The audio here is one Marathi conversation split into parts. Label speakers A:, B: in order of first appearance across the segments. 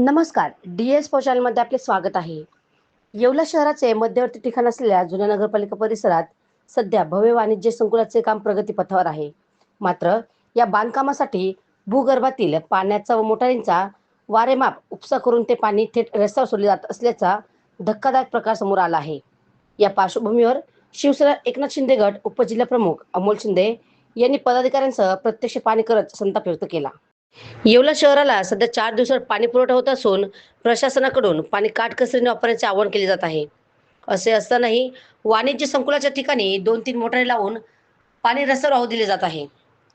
A: नमस्कार. डी.एस. मध्ये आपले स्वागत आहे. येवला शहराचे मध्यवर्ती ठिकाण असलेल्या जुन्या नगरपालिका परिसरात सध्या भव्य वाणिज्य संकुलाचे काम प्रगतीपथावर आहे. मात्र या बांधकामासाठी भूगर्भातील पाण्याचा व मोटारींचा वारेमाप उपसा करून ते पाणी थेट रस्त्यावर सोडले जात असल्याचा धक्कादायक प्रकार समोर आला आहे. या पार्श्वभूमीवर शिवसेना एकनाथ शिंदे गट उपजिल्हाप्रमुख अमोल शिंदे यांनी पदाधिकाऱ्यांसह प्रत्यक्ष पाहणी करत संताप व्यक्त केला. येवला शहराला सध्या 4 दिवसात पाणी पुरवठा होत असून प्रशासनाकडून पाणी काटकसरीने वापरण्याचे आवाहन केले जात आहे. असे असतानाही वाणिज्य संकुलाच्या ठिकाणी 2-3 मोटारी लावून पाणी रस्त्यावर वाहू दिले जात आहे.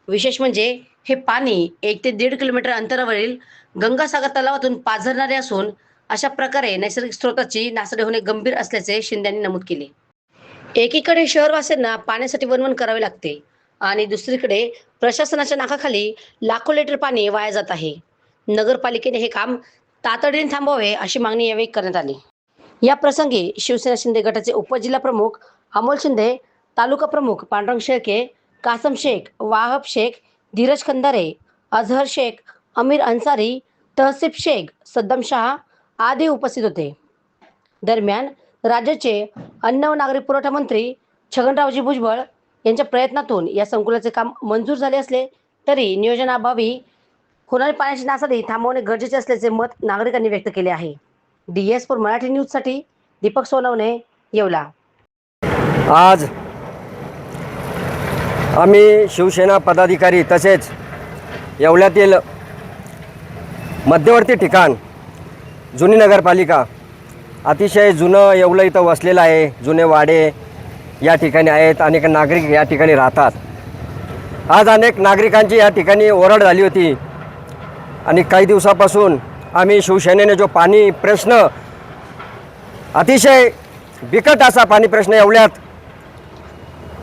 A: विशेष म्हणजे हे पाणी 1 ते 1.5 किलोमीटर अंतरावरील गंगासागर तलावातून पाझरणारे असून अशा प्रकारे नैसर्गिक स्रोताची नासाडी होणे गंभीर असल्याचे शिंदे यांनी नमूद केले. एकीकडे शहरवासियांना पाण्यासाठी वणवण करावी लागते आणि दुसरीकडे प्रशासनाच्या नाकाखाली लाखो लिटर पाणी वाया जात आहे. नगरपालिकेने हे काम तातडीने थांबवावे अशी मागणी यावेळी करण्यात आली. या प्रसंगी शिवसेना शिंदे गटाचे उपजिल्हा प्रमुख अमोल शिंदे, तालुका प्रमुख पांडुरंग शेळके, कासम शेख, वाहब शेख, धीरज खंदारे, अझहर शेख, अमीर अन्सारी, तहसीब शेख, सद्दाम शाह आदी उपस्थित होते. दरम्यान राज्याचे अन्न व नागरी पुरवठा मंत्री छगनरावजी भुजबळ यांच्या प्रयत्नातून या संकुलाचे काम मंजूर झाले असले तरी नियोजनाअभावी होणारी पाण्याची नासाडी थांबवणे गरजेचे असल्याचे मत नागरिकांनी व्यक्त केले आहे. डी.एस. मराठी न्यूजसाठी दीपक सोनवणे, येवला.
B: आज आम्ही शिवसेना पदाधिकारी तसेच येवल्यातील मध्यवर्ती ठिकाण जुनी नगरपालिका अतिशय जुनं येवलं इथं वसलेलं आहे. जुने वाडे या ठिकाणी आहेत. अनेक नागरिक या ठिकाणी राहतात. आज अनेक नागरिकांची या ठिकाणी ओरड झाली होती आणि काही दिवसापासून आम्ही शिवसेनेने जो पाणी प्रश्न अतिशय बिकट असा पाणी प्रश्न येवल्यात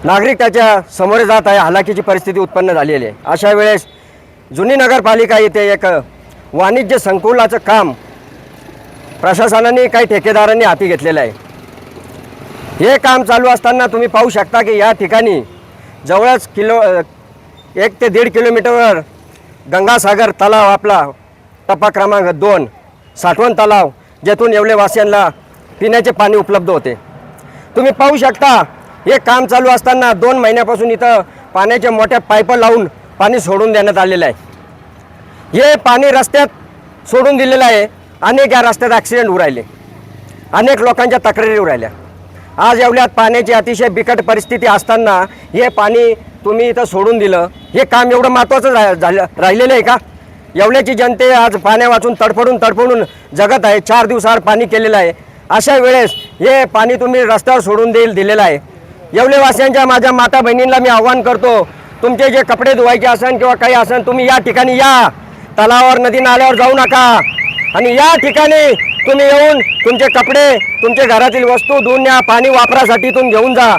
B: नागरिक त्याच्या समोर जात आहे. हालाकीची परिस्थिती उत्पन्न झालेली आहे. अशा वेळेस जुनी नगरपालिका येथे एक वाणिज्य संकुलाचं काम प्रशासनाने काही ठेकेदारांनी हाती घेतलेलं आहे. हे काम चालू असताना तुम्ही पाहू शकता की या ठिकाणी जवळच 1 ते 1.5 किलोमीटरवर गंगासागर तलाव आपला टप्पा क्रमांक 2 साठवण तलाव जेथून येवलेवासियांना पिण्याचे पाणी उपलब्ध होते. तुम्ही पाहू शकता हे काम चालू असताना 2 महिन्यापासून इथं पाण्याच्या मोठ्या पाईप लावून पाणी सोडून देण्यात आलेलं आहे. हे पाणी रस्त्यात सोडून दिलेलं आहे. अनेक या रस्त्यात ॲक्सिडेंट होऊ राहिले. अनेक लोकांच्या तक्रारी होऊ राहिल्या. आज येवल्यात पाण्याची अतिशय बिकट परिस्थिती असताना हे पाणी तुम्ही इथं सोडून दिलं. हे काम एवढं महत्त्वाचं राहिलेलं आहे का? येवल्याची जनते आज पाण्या वाचून तडफडून जगत आहे. 4 दिवसावर पाणी केलेलं आहे. अशा वेळेस हे पाणी तुम्ही रस्त्यावर सोडून दिलेलं आहे. येवलेवासियांच्या माझ्या माता बहिणींना मी आव्हान करतो, तुमचे जे कपडे धुवायचे असेल किंवा काही असेल तुम्ही या ठिकाणी या. तलावावर नदी नाल्यावर जाऊ नका आणि या ठिकाणी तुम्ही येऊन तुमचे कपडे तुमच्या घरातील वस्तू धुवून या. पाणी वापरासाठी तुम्ही घेऊन जा.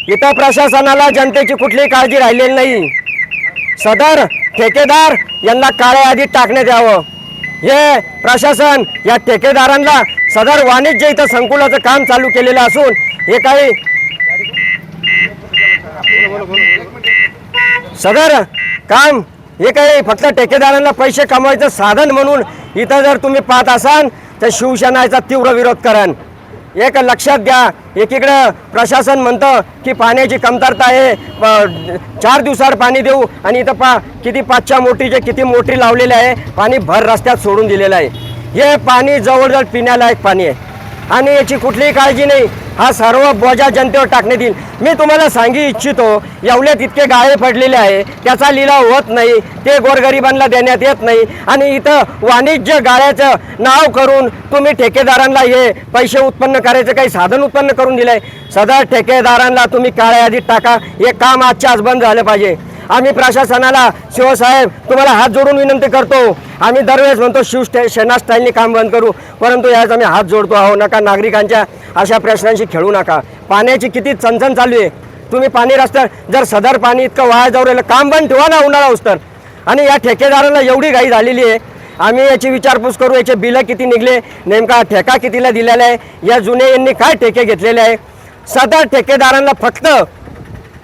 B: इथं प्रशासनाला जनतेची कुठलीही काळजी राहिलेली नाही. सदर ठेकेदार यांना काळ्या यादीत टाकण्यात यावं. हे प्रशासन या ठेकेदारांना सदर वाणिज्य इथं संकुलाचं काम चालू केलेलं असून हे काही सदर काम हे काही फक्त ठेकेदारांना पैसे कमवायचं साधन म्हणून इथं जर तुम्ही पाहत असाल तर शिवसेनेचा तीव्र विरोध करेन. एक लक्षात घ्या, एकीकडे प्रशासन म्हणतं की पाण्याची कमतरता आहे, 4 दिवसावर पाणी देऊ आणि इथं किती 5च्या मोटरीचे किती मोटरी लावलेले आहे. पाणी भर रस्त्यात सोडून दिलेलं आहे. हे पाणी जवळजवळ पिण्यालायक पाणी आहे आणि याची कुठलीही काळजी नाही. हा सर्व बोजा जनतेवर टाकण्यात येईल. मी तुम्हाला सांगू इच्छितो, येवल्यात इतके गाळे पडलेले आहे, त्याचा लिलाव होत नाही, ते गोरगरिबांना देण्यात येत नाही आणि इथं वाणिज्य गाळ्याचं नाव करून तुम्ही ठेकेदारांना हे पैसे उत्पन्न करायचं काही साधन उत्पन्न करून दिलं आहे. सदर ठेकेदारांना तुम्ही काळ्या यादीत टाका. हे काम आजच्या आज बंद झालं पाहिजे. आम्ही प्रशासनाला शिवसाहेब तुम्हाला हात जोडून विनंती करतो. आम्ही दरवेळेस म्हणतो शिवसेना स्टाईलने काम बंद करू, परंतु याच आम्ही हात जोडतो आहो. नका नागरिकांच्या अशा प्रश्नांशी खेळू नका. पाण्याची किती चणचण चालू आहे. तुम्ही पाणी रस्त्यावर जर सदर पाणी इतकं वाया जाऊ राहिलं, काम बंद ठेवा ना उन्हाळा उस्तर. आणि या ठेकेदारांना एवढी घाई झालेली आहे. आम्ही याची विचारपूस करू, याचे बिलं किती निघले, नेमका ठेका कितीला दिलेला आहे, या जुने यांनी काय ठेके घेतलेले आहे. सदर ठेकेदारांना फक्त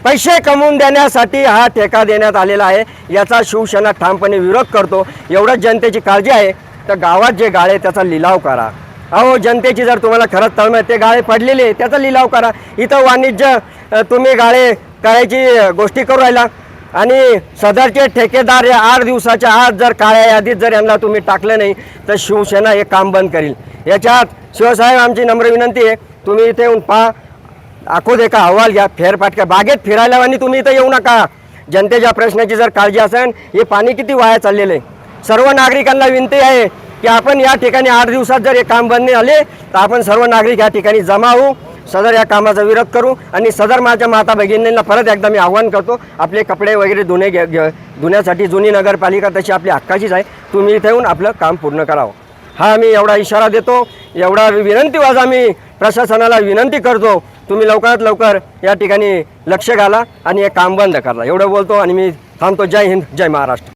B: पैसे कमवून देण्यासाठी हा ठेका देण्यात आलेला आहे. याचा शिवसेना ठामपणे विरोध करतो. एवढंच जनतेची काळजी आहे. तर गावात जे गाळे त्याचा लिलाव करा. अहो जनतेची जर तुम्हाला खरंच तळमळ ते गाळे पडलेले त्याचा लिलाव करा. इथं वाणिज्य तुम्ही गाळे करायची गोष्टी करू राहिला आणि सदरचे ठेकेदार या 8 दिवसाच्या आत जर काळ्या यादीत जर यांना तुम्ही टाकलं नाही तर शिवसेना हे काम बंद करील. याच्यात शिवसाहेब आमची नम्र विनंती आहे, तुम्ही इथे येऊन पहा, आखो का अहवाल घ्या, फेरफाटका बागेत फिरायला आणि तुम्ही इथं येऊ नका. जनतेच्या प्रश्नाची जर काळजी असेल, हे पाणी किती वाया चाललेलं आहे. सर्व नागरिकांना विनंती आहे की आपण या ठिकाणी 8 दिवसात जर हे काम बंद नाही झाले तर आपण सर्व नागरिक या ठिकाणी जमा होऊ, सदर या कामाचा विरोध करू आणि सदर माझ्या माता भगिनींना परत एकदा मी आव्हान करतो, आपले कपडे वगैरे धुण्यासाठी जुनी नगरपालिका तशी आपली हक्काचीच आहे, तुम्ही इथे येऊन आपलं काम पूर्ण करावं. हा मी एवढा इशारा देतो, एवढा विनंतीवाज आम्ही प्रशासनाला विनंती करतो, तुम्ही लवकरात लवकर या ठिकाणी लक्ष घाला आणि हे काम बंद करा. एवढं बोलतो आणि मी थांबतो. जय हिंद, जय महाराष्ट्र.